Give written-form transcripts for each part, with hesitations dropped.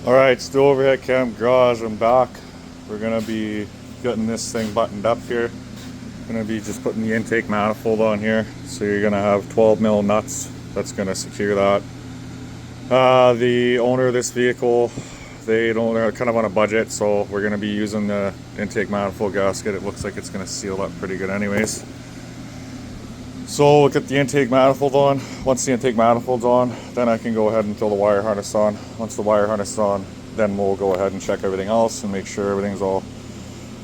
Alright, still over at Camp Garage. I'm back. We're gonna be getting this thing buttoned up here. Gonna be just putting the intake manifold on here. So you're gonna have 12 mil nuts. That's gonna secure that. The owner of this vehicle, they're kind of on a budget, so we're gonna be using the intake manifold gasket. It looks like it's gonna seal up pretty good anyways. So we'll get the intake manifold on. Once the intake manifold's on, then I can go ahead and throw the wire harness on. Once the wire harness is on, then we'll go ahead and check everything else and make sure everything's all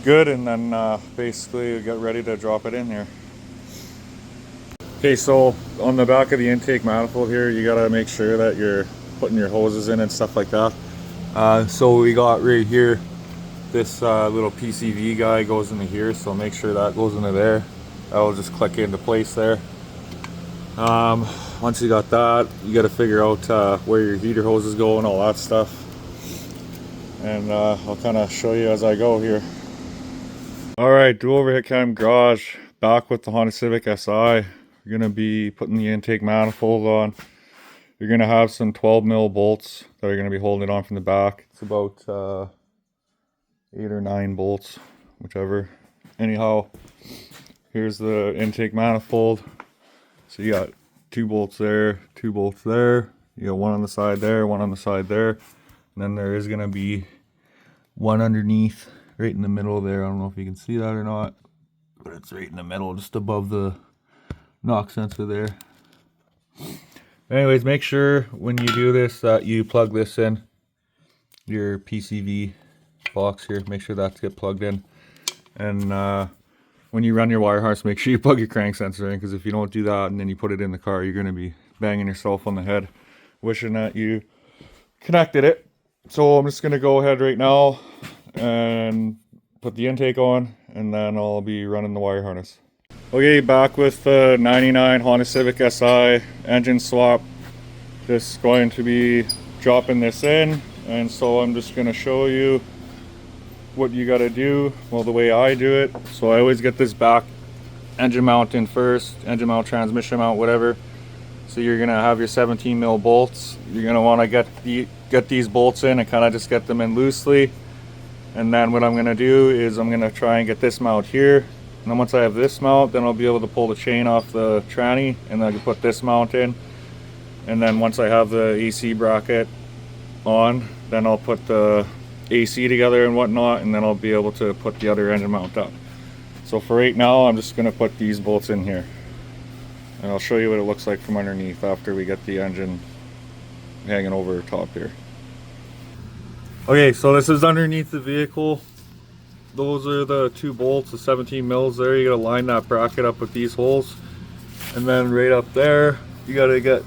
good, and then basically get ready to drop it in here. Okay, so on the back of the intake manifold here, you gotta make sure that you're putting your hoses in and stuff like that. So we got right here, this little PCV guy goes into here, so make sure that goes into there. That'll just click into place there. Once you got that, you got to figure out where your heater hoses go and all that stuff. And I'll kind of show you as I go here. Alright, do over at Camp Garage, back with the Honda Civic Si. You're going to be putting the intake manifold on. You're going to have some 12 mil bolts that are going to be holding it on from the back. It's about 8 or 9 bolts, whichever. Anyhow, here's the intake manifold. So you got 2 bolts there, 2 bolts there. You got one on the side there, one on the side there. And then there is going to be one underneath, right in the middle there. I don't know if you can see that or not, but it's right in the middle, just above the knock sensor there. Anyways, make sure when you do this that you plug this in, your PCV box here. Make sure that's get plugged in. And when you run your wire harness, make sure you plug your crank sensor in, because if you don't do that and then you put it in the car, you're going to be banging yourself on the head wishing that you connected it. So I'm just going to go ahead right now and put the intake on, and then I'll be running the wire harness. Okay, back with the 99 Honda Civic Si engine swap. Just going to be dropping this in, and so I'm just going to show you what you got to do. Well, the way I do it, so I always get this back engine mount in first, engine mount, transmission mount, whatever. So you're gonna have your 17 mil bolts. You're gonna want to get these bolts in and kind of just get them in loosely. And then what I'm gonna do is I'm gonna try and get this mount here. And then once I have this mount, then I'll be able to pull the chain off the tranny, and then I can put this mount in. And then once I have the AC bracket on, then I'll put the AC together and whatnot, and then I'll be able to put the other engine mount up. So for right now, I'm just going to put these bolts in here, and I'll show you what it looks like from underneath after we get the engine hanging over top here. Okay, so this is underneath the vehicle. Those are the 2 bolts, the 17 mils there. You got to line that bracket up with these holes, and then right up there you got to get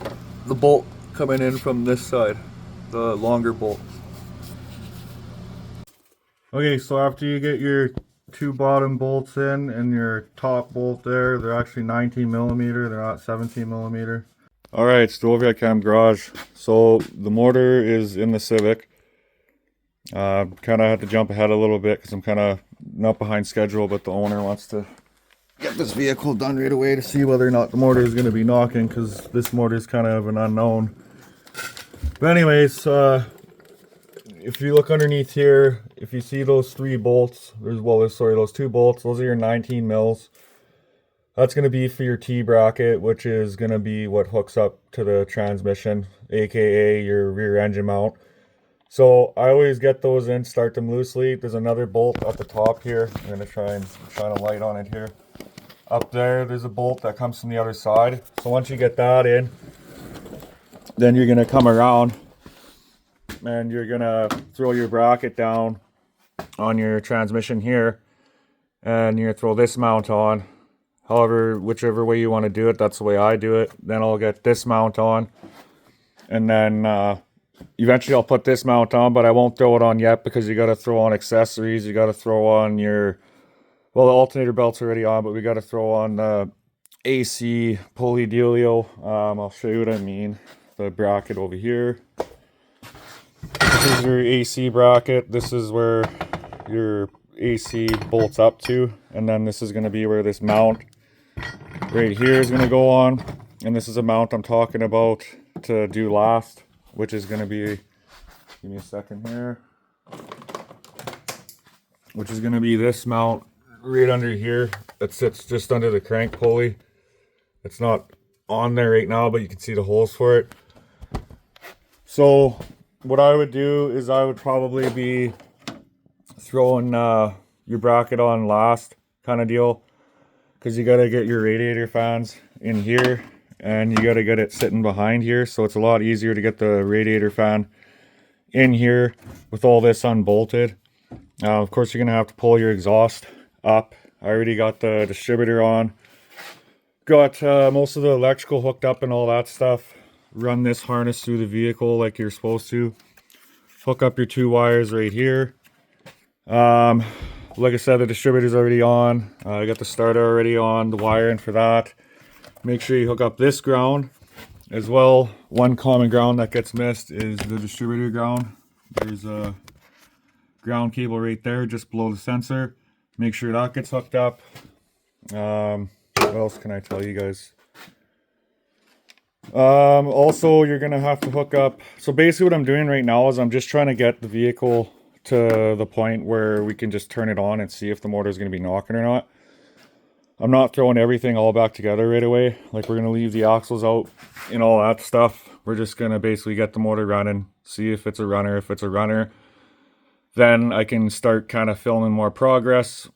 the bolt coming in from this side, the longer bolt. Okay, so after you get your 2 bottom bolts in and your top bolt there, they're actually 19 millimeter, they're not 17 millimeter. Alright, still over at Camp Garage. So the motor is in the Civic. Kind of had to jump ahead a little bit because I'm kind of not behind schedule, but the owner wants to get this vehicle done right away to see whether or not the motor is going to be knocking, because this motor is kind of an unknown. But anyways, if you look underneath here, if you see those 3 bolts, those 2 bolts, those are your 19 mils. That's going to be for your T bracket, which is going to be what hooks up to the transmission, aka your rear engine mount. So I always get those in, start them loosely. There's another bolt at the top here. I'm going to try and shine a light on it here. Up there's a bolt that comes from the other side. So once you get that in, then you're going to come around and you're gonna throw your bracket down on your transmission here, and you're gonna throw this mount on. However, whichever way you want to do it, that's the way I do it. Then I'll get this mount on, and then eventually I'll put this mount on, but I won't throw it on yet because you got to throw on accessories. You got to throw on your, well, the alternator belt's already on, but we got to throw on the AC pulley dealio. I'll show you what I mean. The bracket over here. This is your AC bracket. This is where your AC bolts up to, and then this is going to be where this mount right here is going to go on. And this is a mount I'm talking about to do last, which is going to be Give me a second here. Which is going to be this mount right under here that sits just under the crank pulley. It's not on there right now, but you can see the holes for it. So what I would do is I would probably be throwing your bracket on last kind of deal, because you got to get your radiator fans in here and you got to get it sitting behind here, so it's a lot easier to get the radiator fan in here with all this unbolted. Of course, you're gonna have to pull your exhaust up. I already got the distributor on, got most of the electrical hooked up and all that stuff. Run this harness through the vehicle like you're supposed to. Hook up your 2 wires right here. Like I said, the distributor's already on. I got the starter already on, the wiring for that. Make sure you hook up this ground as well. One common ground that gets missed is the distributor ground. There's a ground cable right there just below the sensor. Make sure that gets hooked up. What else can I tell you guys? Also, you're gonna have to hook up. So basically what I'm doing right now is I'm just trying to get the vehicle to the point where we can just turn it on and see if the motor is going to be knocking or not. I'm not throwing everything all back together right away. Like, we're going to leave the axles out and all that stuff. We're just going to basically get the motor running, see if it's a runner. If it's a runner, then I can start kind of filming more progress.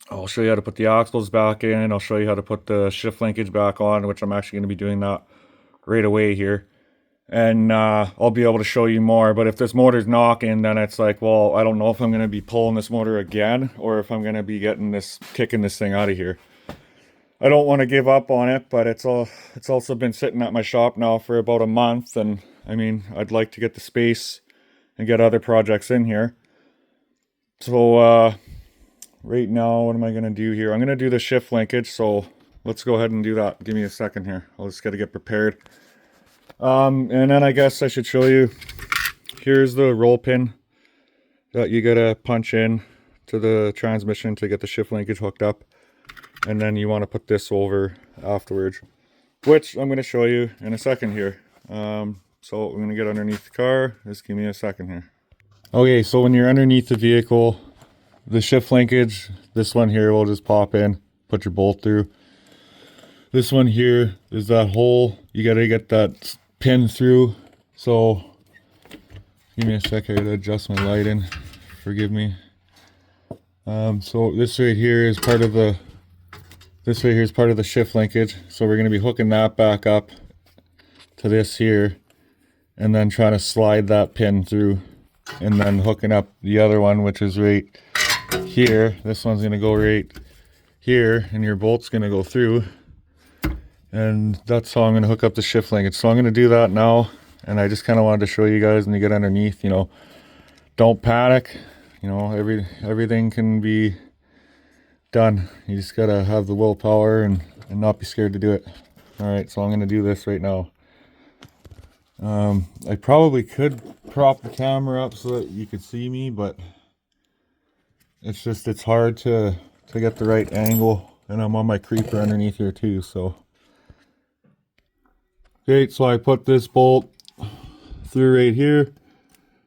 I'll show you how to put the axles back in. I'll show you how to put the shift linkage back on, which I'm actually going to be doing that right away here. And I'll be able to show you more. But if this motor's knocking, then it's like, well, I don't know if I'm going to be pulling this motor again, or if I'm going to be kicking this thing out of here. I don't want to give up on it, but it's also been sitting at my shop now for about a month. And I mean, I'd like to get the space and get other projects in here. So right now, what am I going to do here? I'm going to do the shift linkage. So let's go ahead and do that. Give me a second here. I'll just got to get prepared. And then I guess I should show you, here's the roll pin that you gotta punch in to the transmission to get the shift linkage hooked up. And then you want to put this over afterwards, which I'm going to show you in a second here. So I'm going to get underneath the car. Just give me a second here. Okay, so when you're underneath the vehicle, the shift linkage, this one here will just pop in, put your bolt through. This one here is that hole. You got to get that pin through. So give me a second to adjust my lighting. Forgive me. So this right here is part of the shift linkage. So we're going to be hooking that back up to this here, and then trying to slide that pin through, and then hooking up the other one, which is right here. This one's going to go right here, and your bolt's going to go through. And that's how I'm going to hook up the shift linkage. So I'm going to do that now. And I just kind of wanted to show you guys when you get underneath, you know, don't panic. You know, everything can be done. You just got to have the willpower and not be scared to do it. All right, so I'm going to do this right now. I probably could prop the camera up so that you could see me, but it's hard to get the right angle. And I'm on my creeper underneath here too, so. Okay, so I put this bolt through right here,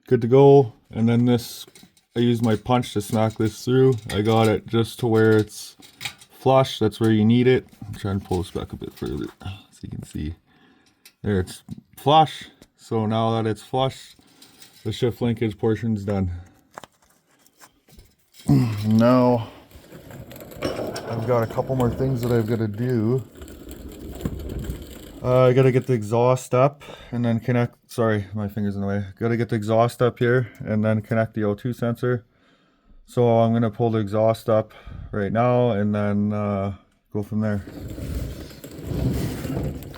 good to go. And then this, I use my punch to smack this through. I got it just to where it's flush. That's where you need it. I'm trying to pull this back a bit further so you can see. There, it's flush. So now that it's flush, the shift linkage portion's done. Now, I've got a couple more things that I've got to do. I gotta get the exhaust up and then connect, sorry, my finger's in the way. Gotta get the exhaust up here and then connect the O2 sensor. So I'm gonna pull the exhaust up right now and then go from there.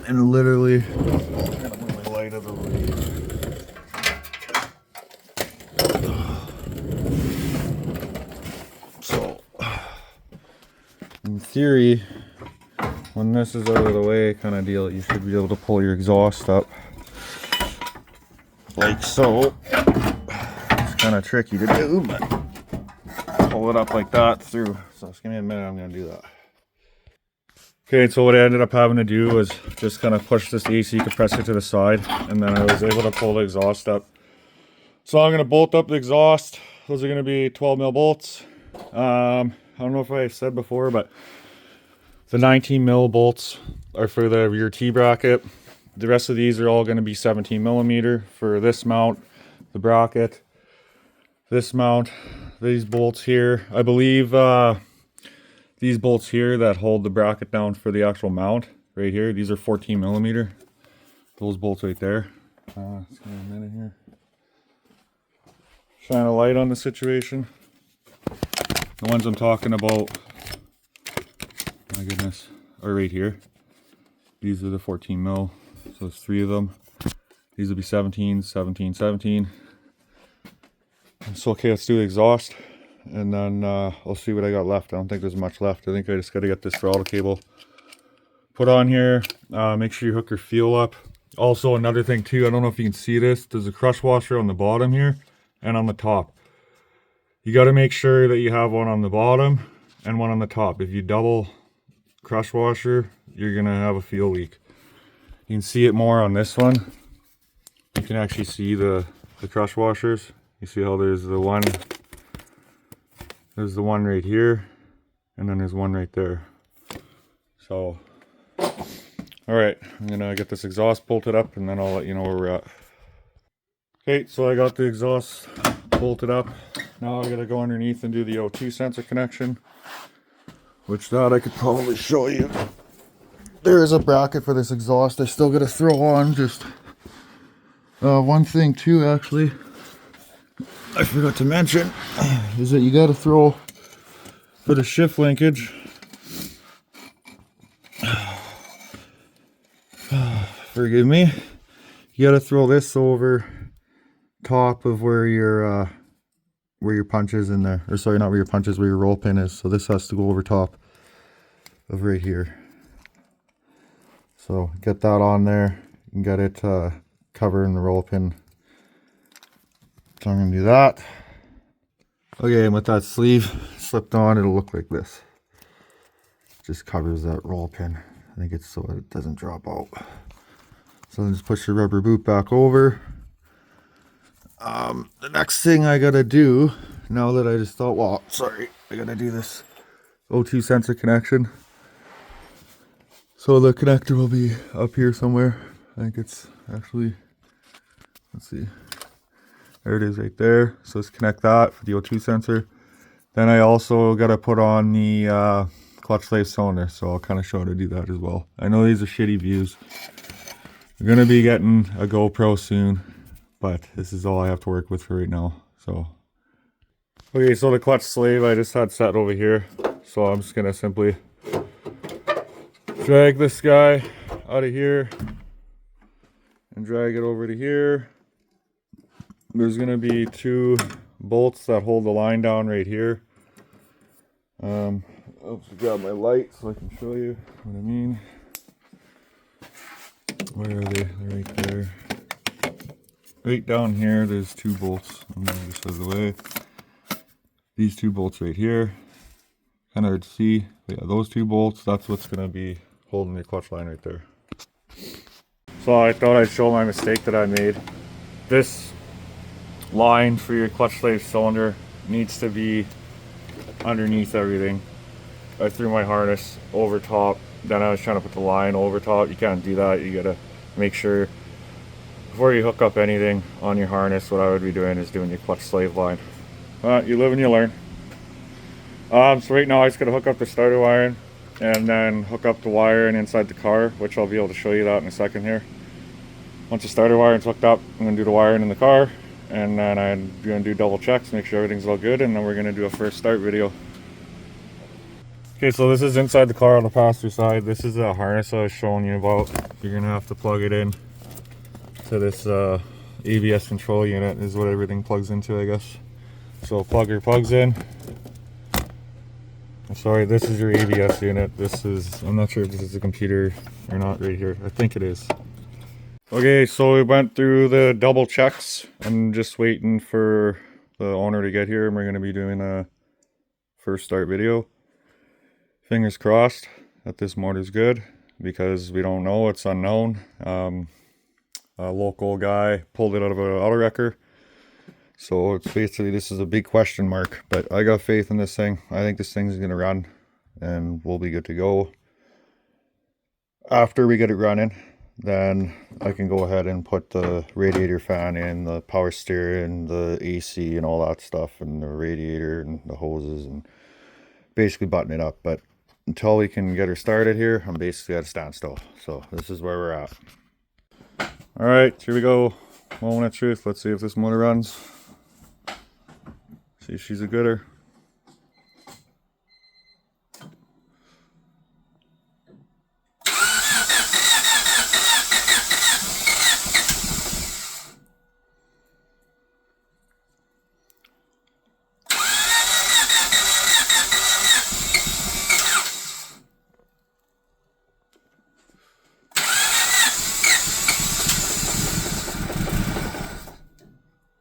And literally, I'm gonna move my light out of the way. So, in theory, when this is out of the way kind of deal, you should be able to pull your exhaust up like so. It's kind of tricky to do, but pull it up like that through. So just give me a minute, I'm going to do that. Okay, so what I ended up having to do was just kind of push this AC compressor to the side, and then I was able to pull the exhaust up So I'm going to bolt up the exhaust. Those are going to be 12 mil bolts. I don't know if I said before, but the 19 mil bolts are for the rear T-bracket. The rest of these are all going to be 17 millimeter for this mount, the bracket, this mount, these bolts here. I believe these bolts here that hold the bracket down for the actual mount right here, these are 14 millimeter. Those bolts right there. Let's give me a minute here. Shine a light on the situation. The ones I'm talking about, my goodness, are right here. These are the 14 mil, so there's 3 of them. These will be 17, 17, 17. So okay, let's do the exhaust, and then I'll see what I got left. I don't think there's much left. I think I just got to get this throttle cable put on here. Make sure you hook your fuel up. Also, another thing too, I don't know if you can see this, there's a crush washer on the bottom here and on the top. You got to make sure that you have one on the bottom and one on the top. If you double crush washer, you're going to have a fuel leak. You can see it more on this one. You can actually see the crush washers. You see how there's the one right here, and then there's one right there. So, alright, I'm going to get this exhaust bolted up, and then I'll let you know where we're at. Okay, so I got the exhaust bolted up. Now I gotta go underneath and do the O2 sensor connection, which that I could probably show you. There is a bracket for this exhaust. I still gotta throw on just one thing too, actually, I forgot to mention, is that you gotta throw for the shift linkage. Forgive me. You gotta throw this over top of where your punch is in there, or sorry, not where your punch is, where your roll pin is. So this has to go over top of right here. So get that on there and get it covering the roll pin. So I'm gonna do that. Okay, and with that sleeve slipped on, it'll look like this. Just covers that roll pin. I think it's so it doesn't drop out. So then just push the rubber boot back over. The next thing I gotta do, now that I just thought, well, sorry, I gotta do this O2 sensor connection. So the connector will be up here somewhere. I think it's actually, let's see, there it is right there. So let's connect that for the O2 sensor. Then I also gotta put on the clutch slave cylinder, so I'll kind of show how to do that as well. I know these are shitty views. We're gonna be getting a GoPro soon, but this is all I have to work with for right now. So okay, so the clutch slave I just had set over here, so I'm just gonna simply drag this guy out of here and drag it over to here. There's gonna be 2 bolts that hold the line down right here. I'll just grab my light so I can show you what I mean. Where are they? They're right there. Right down here, there's 2 bolts. I'm going to just out of the way. These 2 bolts right here. Kind of hard to see. But yeah, those 2 bolts, that's what's going to be holding the clutch line right there. So I thought I'd show my mistake that I made. This line for your clutch slave cylinder needs to be underneath everything. I threw my harness over top. Then I was trying to put the line over top. You can't do that. You gotta make sure before you hook up anything on your harness, what I would be doing is doing your clutch slave line. You live and you learn. So right now I just gotta hook up the starter wiring and then hook up the wiring inside the car, which I'll be able to show you that in a second here. Once the starter wiring's hooked up, I'm gonna do the wiring in the car, and then I'm gonna do double checks, make sure everything's all good, and then we're gonna do a first start video. Okay, so this is inside the car on the passenger side. This is the harness I was showing you about. You're gonna have to plug it in to this ABS control unit is what everything plugs into, I guess. So plugger plugs in. I'm sorry, this is your ABS unit. This is, I'm not sure if this is a computer or not right here. I think it is. Okay, so we went through the double checks. I'm just waiting for the owner to get here, and we're going to be doing a first start video. Fingers crossed that this motor's good, because we don't know, it's unknown. A local guy pulled it out of an auto wrecker, So it's basically, this is a big question mark, but I got faith in this thing. I think this thing's gonna run and we'll be good to go. After we get it running, then I can go ahead and put the radiator fan in, the power steering, the AC and all that stuff, and the radiator and the hoses, and basically button it up. But until we can get her started here, I'm basically at a standstill. So this is where we're at. All right, here we go. Moment of truth. Let's see if this motor runs. See if she's a gooder.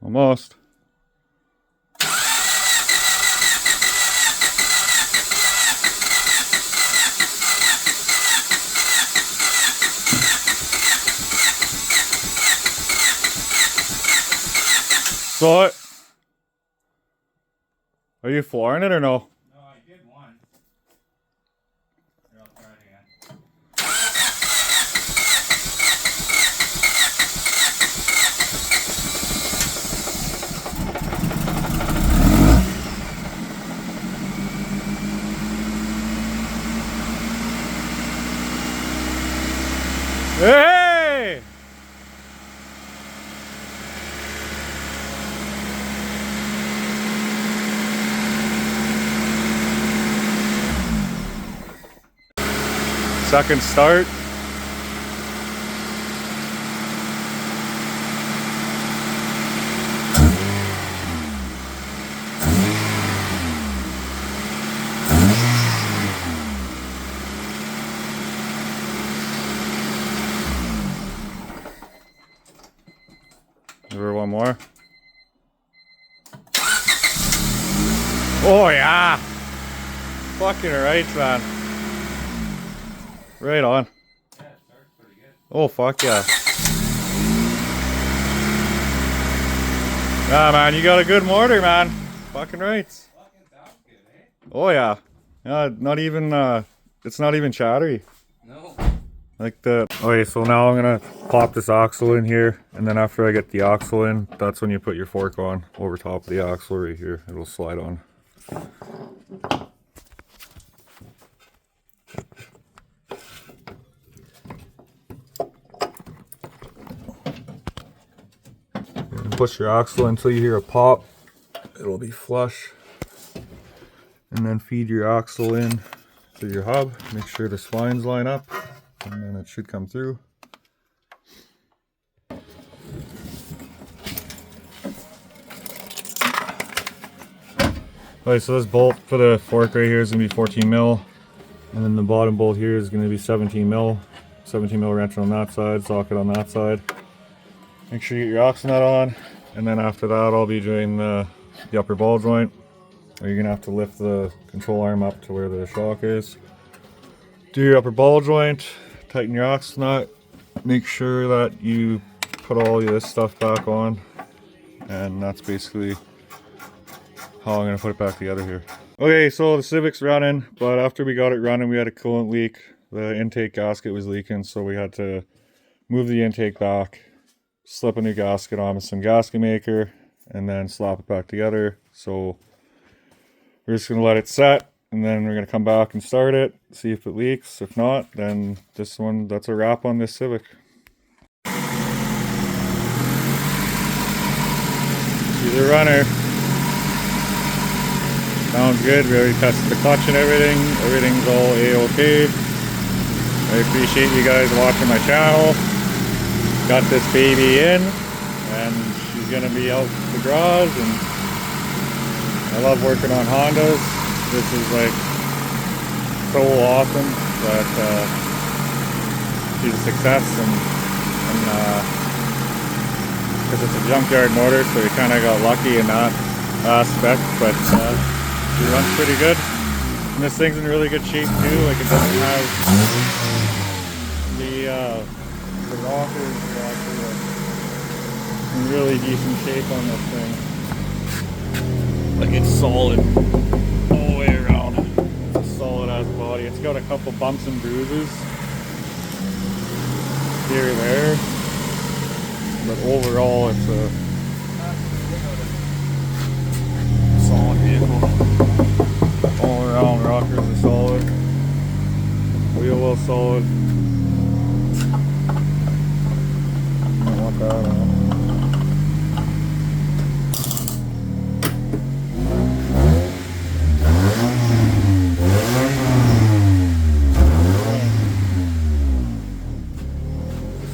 Almost. So, are you flooring it or no? No, I did one. Here, I'll try it again. Hey! Second start. Give her one more. Oh yeah! Fucking right, man. Right on. Yeah, it starts pretty good. Oh fuck yeah. Yeah man, you got a good motor, man. Fucking right. Fucking sounds good, eh? Oh yeah. Yeah, not even it's not even chattery. No. Like the okay, so now I'm gonna pop this axle in here, and then after I get the axle in, that's when you put your fork on over top of the axle right here. It'll slide on. Push your axle until you hear a pop. It'll be flush. And then feed your axle in to your hub. Make sure the spines line up, and then it should come through. Okay, so this bolt for the fork right here is gonna be 14 mil, and then the bottom bolt here is gonna be 17 mil. 17 mil wrench on that side, socket on that side. Make sure you get your ox nut on, and then after that I'll be doing the upper ball joint. Or you're gonna have to lift the control arm up to where the shock is. Do your upper ball joint, tighten your ox nut, make sure that you put all of this stuff back on, and that's basically how I'm gonna put it back together here. Okay, so the Civic's running, but after we got it running, we had a coolant leak. The intake gasket was leaking, so we had to move the intake back, slip a new gasket on with some gasket maker, and then slap it back together. So we're just gonna let it set, and then we're gonna come back and start it, see if it leaks. If not, then this one, that's a wrap on this Civic. See the runner. Sounds good. We already tested the clutch and everything. Everything's all A-OK. I appreciate you guys watching my channel. Got this baby in, and she's gonna be out the garage, and I love working on Hondas. This is like so awesome that she's a success, and because it's a junkyard motor, so we kind of got lucky in that aspect, but she runs pretty good. And this thing's in really good shape too. Like, it doesn't have the rockers are actually like in really decent shape on this thing. Like it's solid all the way around. It's a solid ass body. It's got a couple bumps and bruises here and there, but overall it's a solid vehicle. All around rockers are solid. Wheel well solid. Don't want that on.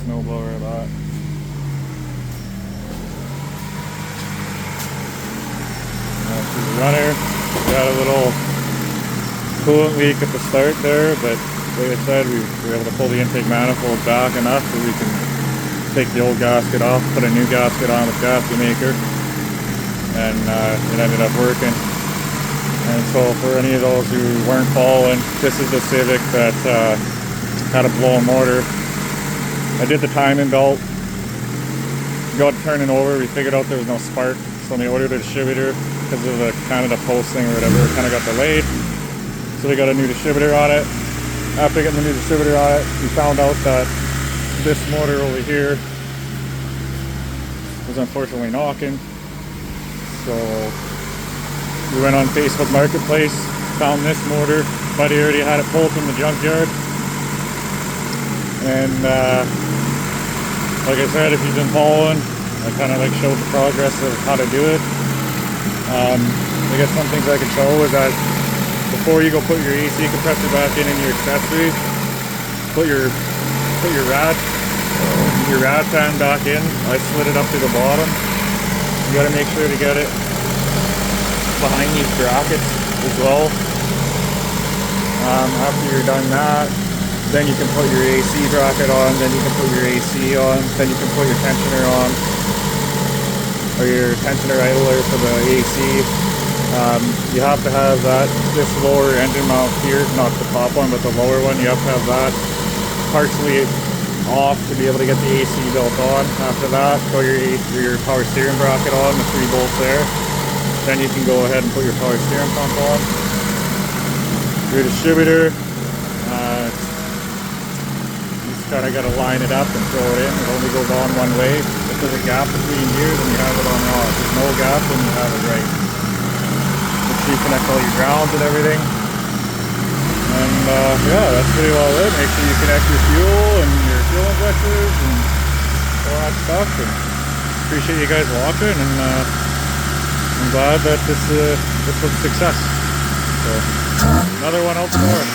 Snowblower of that. That's the runner. Got a little coolant leak at the start there, but like I said, we were able to pull the intake manifold back enough so we can take the old gasket off, put a new gasket on with gasket maker, and it ended up working. And so for any of those who weren't following, this is the Civic that had a blown motor. I did the timing belt, got turning over, we figured out there was no spark, so they ordered a distributor because of the Canada Post thing or whatever, it kind of got delayed. So they got a new distributor on it. After getting the new distributor on it, we found out that this motor over here was unfortunately knocking. So we went on Facebook Marketplace, found this motor. Buddy already had it pulled from the junkyard. And like I said, if you've been following, I kind of like showed the progress of how to do it. I guess some things I can show is that before you go put your AC compressor back in your accessory, put your rad fan back in. I slid it up to the bottom. You got to make sure to get it behind these brackets as well. After you're done that, then you can put your AC bracket on, then you can put your AC on, then you can put your tensioner on, or your tensioner idler for the AC. You have to have this lower engine mount here, not the top one, but the lower one, you have to have that partially off to be able to get the AC built on. After that, throw your power steering bracket on, the 3 bolts there. Then you can go ahead and put your power steering pump on. Your distributor, kind of got to line it up and throw it in. It only goes on one way. If there's a gap between here, then you have it on off. If there's no gap, then you have it right. Make sure you connect all your grounds and everything. And yeah, that's pretty well it. Make sure you connect your fuel and your fuel injectors and all that stuff. And appreciate you guys watching, and I'm glad that this was a success. So another one out tomorrow.